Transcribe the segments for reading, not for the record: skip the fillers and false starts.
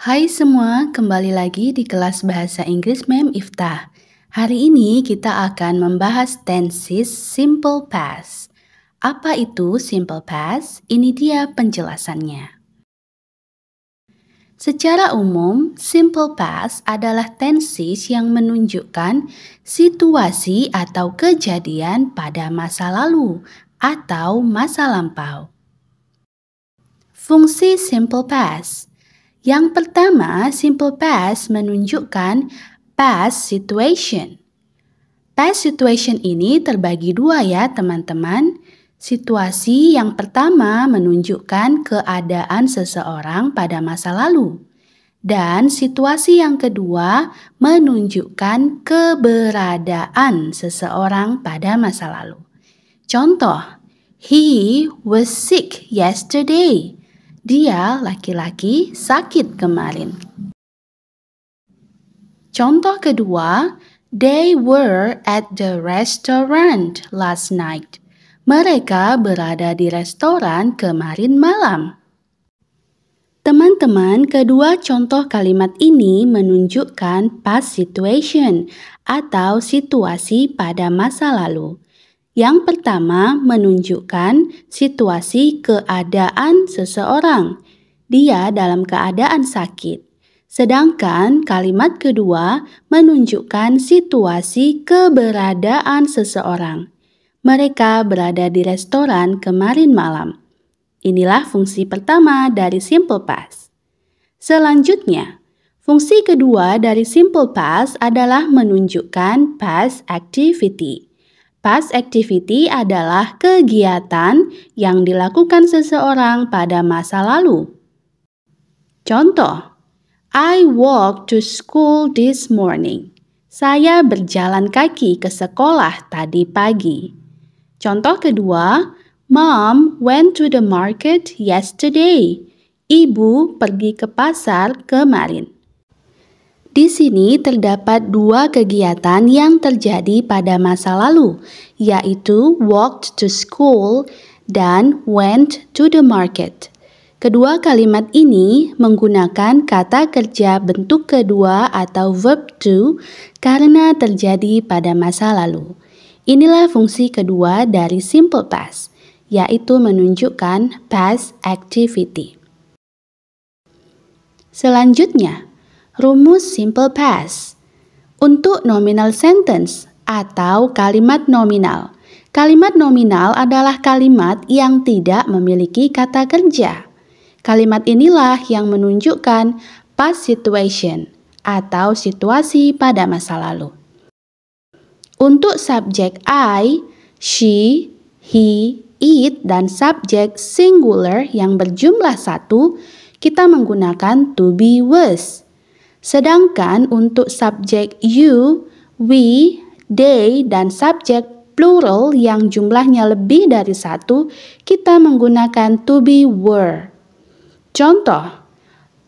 Hai semua, kembali lagi di kelas Bahasa Inggris Mem Iftah. Hari ini kita akan membahas tenses simple past. Apa itu simple past? Ini dia penjelasannya. Secara umum, simple past adalah tenses yang menunjukkan situasi atau kejadian pada masa lalu atau masa lampau. Fungsi simple past. Yang pertama, simple past menunjukkan past situation. Past situation ini terbagi dua ya teman-teman. Situasi yang pertama menunjukkan keadaan seseorang pada masa lalu. Dan situasi yang kedua menunjukkan keberadaan seseorang pada masa lalu. Contoh, he was sick yesterday. Dia laki-laki sakit kemarin. Contoh kedua, they were at the restaurant last night. Mereka berada di restoran kemarin malam. Teman-teman, kedua contoh kalimat ini menunjukkan past situation atau situasi pada masa lalu. Yang pertama menunjukkan situasi keadaan seseorang. Dia dalam keadaan sakit. Sedangkan kalimat kedua menunjukkan situasi keberadaan seseorang. Mereka berada di restoran kemarin malam. Inilah fungsi pertama dari simple past. Selanjutnya, fungsi kedua dari simple past adalah menunjukkan past activity. Past activity adalah kegiatan yang dilakukan seseorang pada masa lalu. Contoh, I walked to school this morning. Saya berjalan kaki ke sekolah tadi pagi. Contoh kedua, Mom went to the market yesterday. Ibu pergi ke pasar kemarin. Di sini terdapat dua kegiatan yang terjadi pada masa lalu, yaitu walked to school dan went to the market. Kedua kalimat ini menggunakan kata kerja bentuk kedua atau verb to karena terjadi pada masa lalu. Inilah fungsi kedua dari simple past, yaitu menunjukkan past activity. Selanjutnya, rumus simple past. Untuk nominal sentence atau kalimat nominal. Kalimat nominal adalah kalimat yang tidak memiliki kata kerja. Kalimat inilah yang menunjukkan past situation atau situasi pada masa lalu. Untuk subjek I, she, he, it, dan subjek singular yang berjumlah satu, kita menggunakan to be was. Sedangkan untuk subjek you, we, they, dan subjek plural yang jumlahnya lebih dari satu, kita menggunakan to be were. Contoh,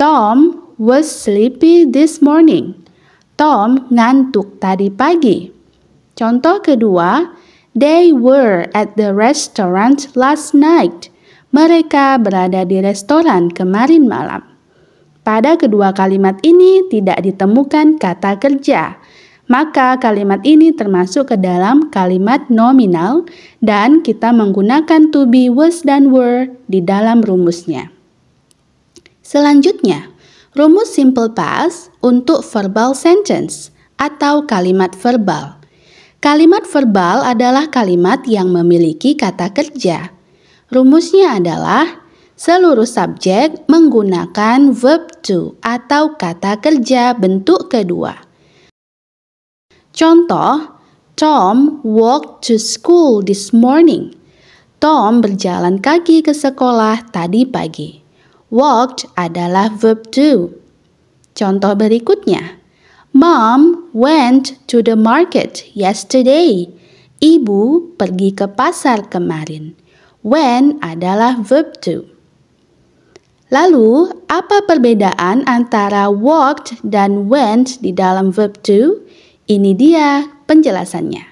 Tom was sleepy this morning. Tom ngantuk tadi pagi. Contoh kedua, they were at the restaurant last night. Mereka berada di restoran kemarin malam. Pada kedua kalimat ini tidak ditemukan kata kerja, maka kalimat ini termasuk ke dalam kalimat nominal dan kita menggunakan to be, was, dan were di dalam rumusnya. Selanjutnya, rumus simple past untuk verbal sentence atau kalimat verbal. Kalimat verbal adalah kalimat yang memiliki kata kerja. Rumusnya adalah seluruh subjek menggunakan verb to atau kata kerja bentuk kedua. Contoh, Tom walked to school this morning. Tom berjalan kaki ke sekolah tadi pagi. Walked adalah verb to. Contoh berikutnya, Mom went to the market yesterday. Ibu pergi ke pasar kemarin. Went adalah verb to. Lalu, apa perbedaan antara walked dan went di dalam verb to? Ini dia penjelasannya.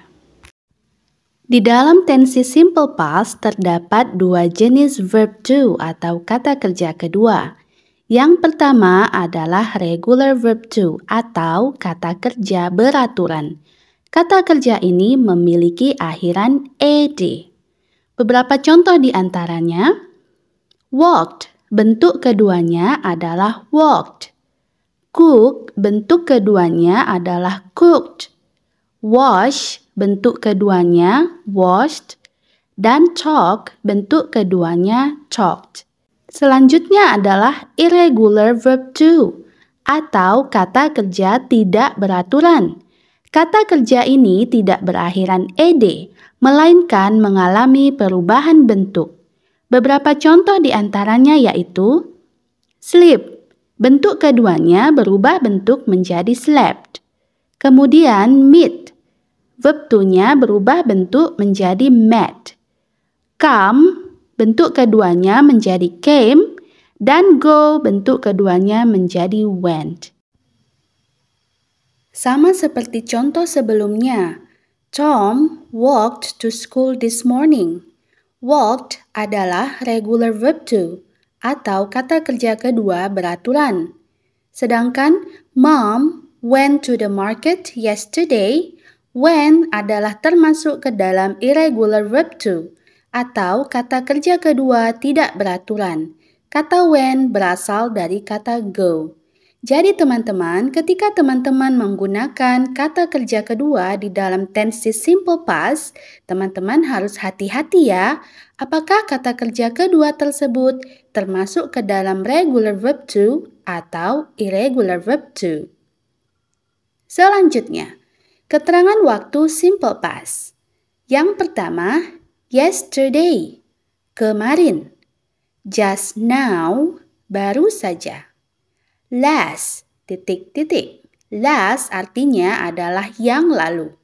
Di dalam tenses simple past terdapat dua jenis verb to atau kata kerja kedua, Yang pertama adalah regular verb to atau kata kerja beraturan. Kata kerja ini memiliki akhiran ed. Beberapa contoh di antaranya, walked, bentuk keduanya adalah walked. Cook, bentuk keduanya adalah cooked. Wash, bentuk keduanya washed. Dan talk, bentuk keduanya talked. Selanjutnya adalah irregular verb to atau kata kerja tidak beraturan. Kata kerja ini tidak berakhiran ed, melainkan mengalami perubahan bentuk. Beberapa contoh di antaranya yaitu sleep, bentuk keduanya berubah bentuk menjadi slept. Kemudian meet, verb to-nya berubah bentuk menjadi met. Come, bentuk keduanya menjadi came, dan go, bentuk keduanya menjadi went. Sama seperti contoh sebelumnya, Tom walked to school this morning. Walked adalah regular verb to atau kata kerja kedua beraturan. Sedangkan Mom went to the market yesterday. Went adalah termasuk ke dalam irregular verb to atau kata kerja kedua tidak beraturan. Kata went berasal dari kata go. Jadi teman-teman, ketika teman-teman menggunakan kata kerja kedua di dalam tense simple past, teman-teman harus hati-hati ya. Apakah kata kerja kedua tersebut termasuk ke dalam regular verb to atau irregular verb to? Selanjutnya, keterangan waktu simple past. Yang pertama, yesterday, kemarin. Just now, baru saja. Last, titik-titik. Last artinya adalah yang lalu.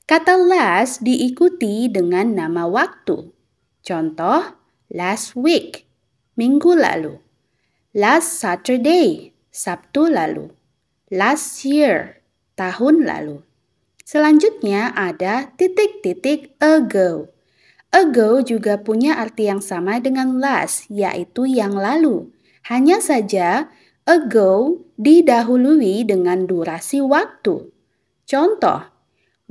Kata last diikuti dengan nama waktu. Contoh, last week, minggu lalu. Last Saturday, Sabtu lalu. Last year, tahun lalu. Selanjutnya ada titik-titik ago. Ago juga punya arti yang sama dengan last, yaitu yang lalu. Hanya saja, ago didahului dengan durasi waktu. Contoh,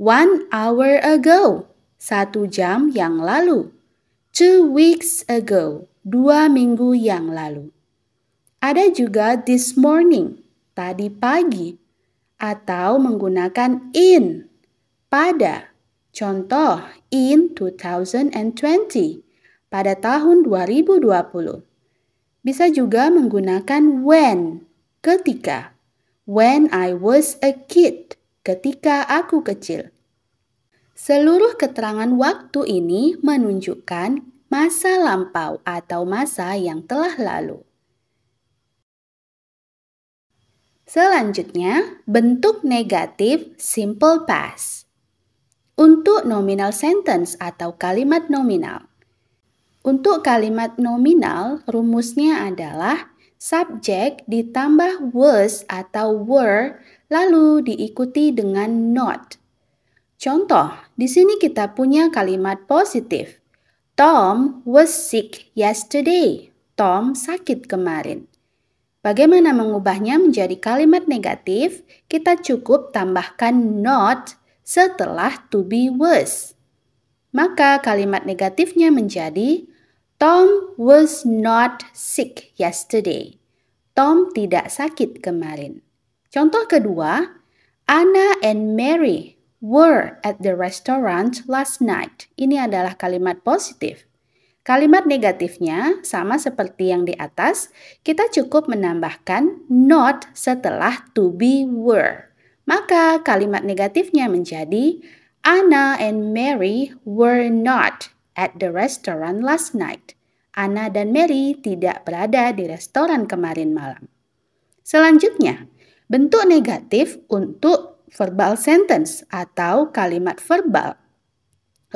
1 hour ago, 1 jam yang lalu. 2 weeks ago, 2 minggu yang lalu. Ada juga this morning, tadi pagi. Atau menggunakan in, pada. Contoh, in 2020, pada tahun 2020. Bisa juga menggunakan when, ketika. When I was a kid, ketika aku kecil. Seluruh keterangan waktu ini menunjukkan masa lampau atau masa yang telah lalu. Selanjutnya, bentuk negatif simple past. Untuk nominal sentence atau kalimat nominal. Untuk kalimat nominal, rumusnya adalah subjek ditambah was atau were, lalu diikuti dengan not. Contoh, di sini kita punya kalimat positif. Tom was sick yesterday. Tom sakit kemarin. Bagaimana mengubahnya menjadi kalimat negatif? Kita cukup tambahkan not setelah to be was. Maka kalimat negatifnya menjadi Tom was not sick yesterday. Tom tidak sakit kemarin. Contoh kedua, Anna and Mary were at the restaurant last night. Ini adalah kalimat positif. Kalimat negatifnya sama seperti yang di atas, kita cukup menambahkan not setelah to be were. Maka kalimat negatifnya menjadi Anna and Mary were not at the restaurant last night. Anna dan Mary tidak berada di restoran kemarin malam. Selanjutnya, bentuk negatif untuk verbal sentence atau kalimat verbal.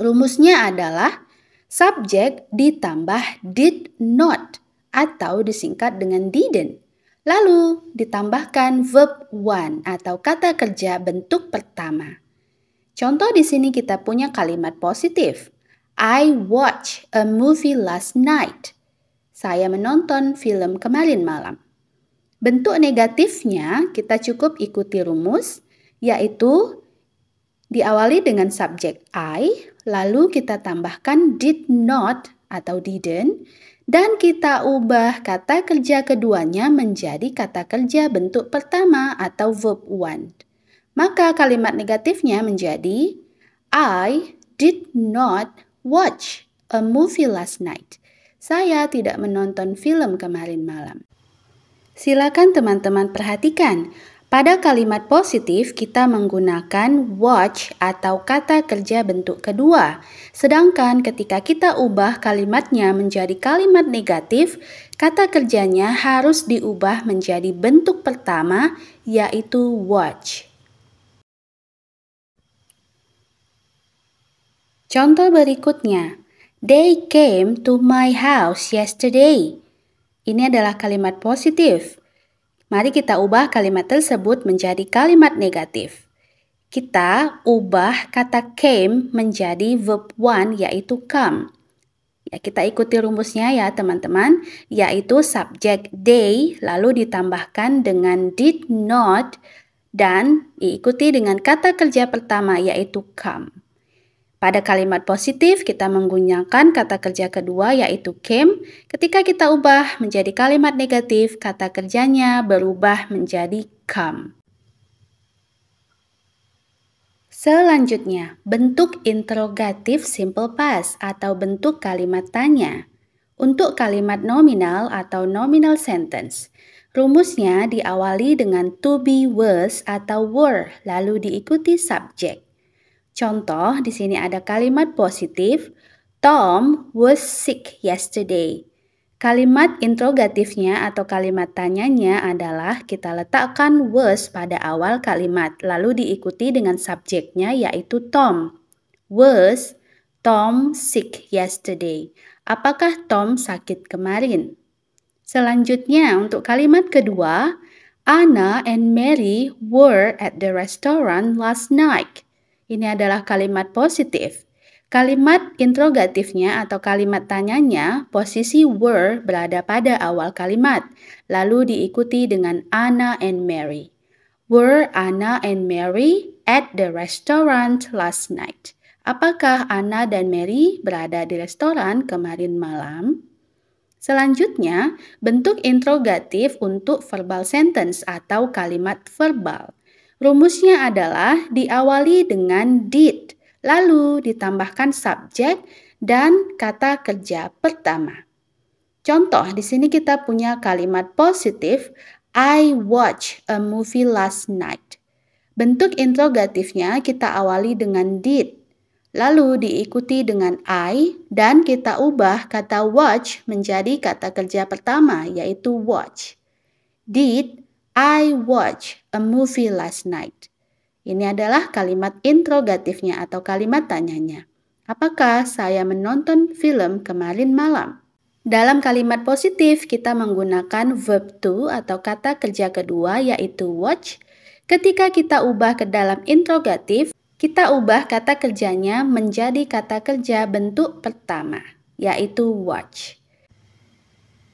Rumusnya adalah subjek ditambah did not atau disingkat dengan didn't. Lalu ditambahkan verb one atau kata kerja bentuk pertama. Contoh di sini kita punya kalimat positif. I watched a movie last night. Saya menonton film kemarin malam. Bentuk negatifnya kita cukup ikuti rumus, yaitu diawali dengan subjek I, lalu kita tambahkan did not atau didn't, dan kita ubah kata kerja keduanya menjadi kata kerja bentuk pertama atau verb one. Maka kalimat negatifnya menjadi I did not watch a movie last night. Saya tidak menonton film kemarin malam. Silakan teman-teman perhatikan. Pada kalimat positif kita menggunakan watch atau kata kerja bentuk kedua. Sedangkan ketika kita ubah kalimatnya menjadi kalimat negatif, kata kerjanya harus diubah menjadi bentuk pertama, yaitu watch. Contoh berikutnya, they came to my house yesterday. Ini adalah kalimat positif. Mari kita ubah kalimat tersebut menjadi kalimat negatif. Kita ubah kata came menjadi verb one, yaitu come. Ya, kita ikuti rumusnya ya teman-teman, yaitu subjek they lalu ditambahkan dengan did not dan diikuti dengan kata kerja pertama yaitu come. Pada kalimat positif, kita menggunakan kata kerja kedua yaitu came. Ketika kita ubah menjadi kalimat negatif, kata kerjanya berubah menjadi come. Selanjutnya, bentuk interrogatif simple past atau bentuk kalimat tanya. Untuk kalimat nominal atau nominal sentence, rumusnya diawali dengan to be was atau were, lalu diikuti subjek. Contoh, di sini ada kalimat positif, Tom was sick yesterday. Kalimat interrogatifnya atau kalimat tanyanya adalah kita letakkan was pada awal kalimat, lalu diikuti dengan subjeknya yaitu Tom. Was Tom sick yesterday? Apakah Tom sakit kemarin? Selanjutnya, untuk kalimat kedua, Anna and Mary were at the restaurant last night. Ini adalah kalimat positif. Kalimat interrogatifnya atau kalimat tanyanya, posisi were berada pada awal kalimat, lalu diikuti dengan Anna and Mary. Were Anna and Mary at the restaurant last night? Apakah Anna dan Mary berada di restoran kemarin malam? Selanjutnya, bentuk interrogatif untuk verbal sentence atau kalimat verbal. Rumusnya adalah diawali dengan did, lalu ditambahkan subjek dan kata kerja pertama. Contoh, di sini kita punya kalimat positif, I watched a movie last night. Bentuk interrogatifnya kita awali dengan did, lalu diikuti dengan I, dan kita ubah kata watch menjadi kata kerja pertama, yaitu watch. Did I watch a movie last night? Ini adalah kalimat interrogatifnya atau kalimat tanyanya. Apakah saya menonton film kemarin malam? Dalam kalimat positif, kita menggunakan verb to atau kata kerja kedua yaitu watch. Ketika kita ubah ke dalam interrogatif, kita ubah kata kerjanya menjadi kata kerja bentuk pertama, yaitu watch.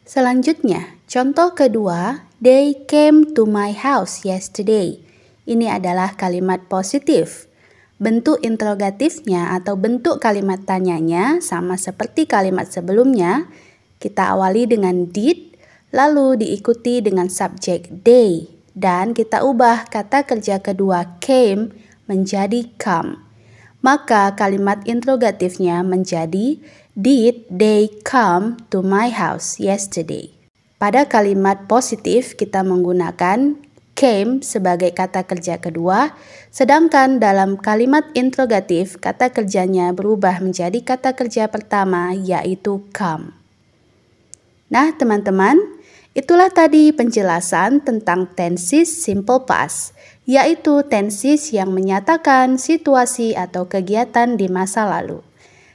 Selanjutnya, contoh kedua, they came to my house yesterday. Ini adalah kalimat positif. Bentuk interrogatifnya atau bentuk kalimat tanyanya sama seperti kalimat sebelumnya. Kita awali dengan did, lalu diikuti dengan subjek they, dan kita ubah kata kerja kedua came menjadi come. Maka kalimat interrogatifnya menjadi did they come to my house yesterday? Pada kalimat positif kita menggunakan came sebagai kata kerja kedua, sedangkan dalam kalimat interrogatif kata kerjanya berubah menjadi kata kerja pertama yaitu come. Nah teman-teman, itulah tadi penjelasan tentang tenses simple past, yaitu tenses yang menyatakan situasi atau kegiatan di masa lalu.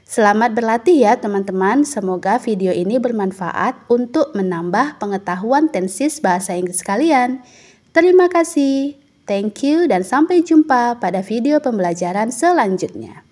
Selamat berlatih ya teman-teman, semoga video ini bermanfaat untuk menambah pengetahuan tenses bahasa Inggris kalian. Terima kasih, thank you, dan sampai jumpa pada video pembelajaran selanjutnya.